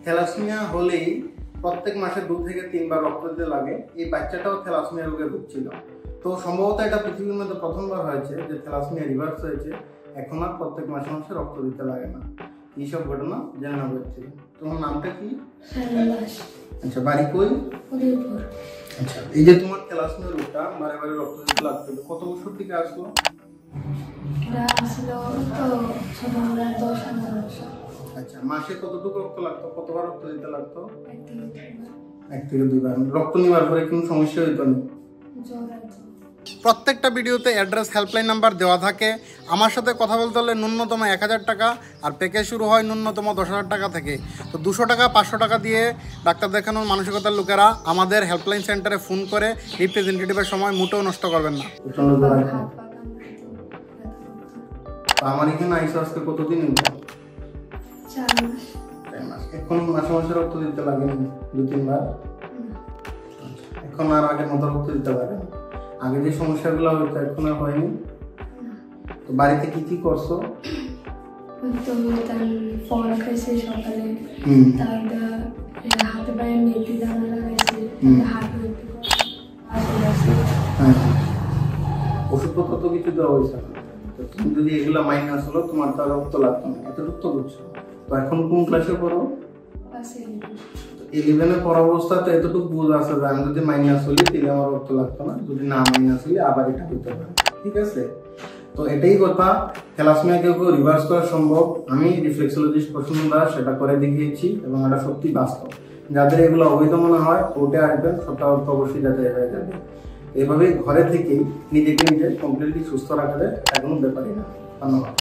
Thalassaemia হলেই প্রত্যেক মাসে 2 থেকে 3 বার রক্ত দিতে লাগে। এই বাচ্চাটাও থ্যালাসেমিয়া রোগে ভুগছিল। তো সম্ভবত এটা পৃথিবীর মধ্যে প্রথমবার হয়েছে যে থ্যালাসেমিয়া রিভার্স হয়েছে, এখন আর প্রত্যেক মাসে মাসে রক্ত দিতে লাগে না। এইসব ঘটনা জেনে নেওয়া হচ্ছে। তোমার নামটা কি? আচ্ছা, বাড়ি কই? আচ্ছা, এই যে তোমার থ্যালাসেমিয়া রোগটা বারে বারে রক্ত দিতে লাগতো, কত বছর থেকে আসলো? আচ্ছা, মাসে কতটুকু রক্ত লাগতো? কতবার রক্ত দিতে লাগতো? 1 থেকে 2 বার। রক্ত নেওয়ার পরে কোনো সমস্যা হইতো না? প্রত্যেকটা ভিডিওতে অ্যাড্রেস, হেল্পলাইন নাম্বার দেওয়া থাকে। আমার সাথে কথা বলতে হলে ন্যূনতম 1000 টাকা, আর প্যাকেজ শুরু হয় ন্যূনতম 10,000 টাকা থেকে। তো 200 টাকা 500 টাকা দিয়ে ডাক্তার দেখানোর মানসিকতার লোকেরা আমাদের হেল্পলাইন সেন্টারে ফোন করে রিপ্রেজেন্টেটিভের সময় মোটেও নষ্ট করবেন না। আমার এখানে আইসো আজকে কতদিন হলো? 4 মাস। এখন মাসে মাসে রক্ত দিতে লাগে 2-3 বার? এখন আর আগের মতো রক্ত দিতে লাগে না? আগে যে সমস্যাগুলো হতো এখন আর হয়নি? তো বাড়িতে কি কি করছো? ফল খাইছি সকালে, হাতে পায়ে মেথি দানা লাগাইছি, ওষুধপত্র তো কিছু দেওয়া হয়েছে। তুমি যদি এগুলা মাইনাস হলো তোমার তো রক্ত লাগতো না, এত রক্ত করছো। তো এখন কোন ক্লাসে পড়ো? 11-এ পড়া অবস্থাতে এতটুকু বুঝ আছে যে আমি যদি মাইনাস হলি তাহলে আমার রক্ত লাগতো না, যদি না মাইনাস হলে আবার এটা হতে পারে। ঠিক আছে? তো এটাই কথা, থ্যালাসেমিয়া কেউ রিভার্স করা সম্ভব। আমি রিফ্লেক্সোলজিস্ট প্রসন্ন দাস সেটা করে দেখিয়েছি এবং এটা সত্যি বাস্তব। যাদের এগুলো অবৈধ মনে হয় কোর্টে আসবেন, সপ্তাহ অবশ্যই যাচাই হয়ে যাবে। এভাবে ঘরে থেকেই নিজেকে নিজে কমপ্লিটলি সুস্থ রাখলে কোনো ব্যাপারই না। ধন্যবাদ।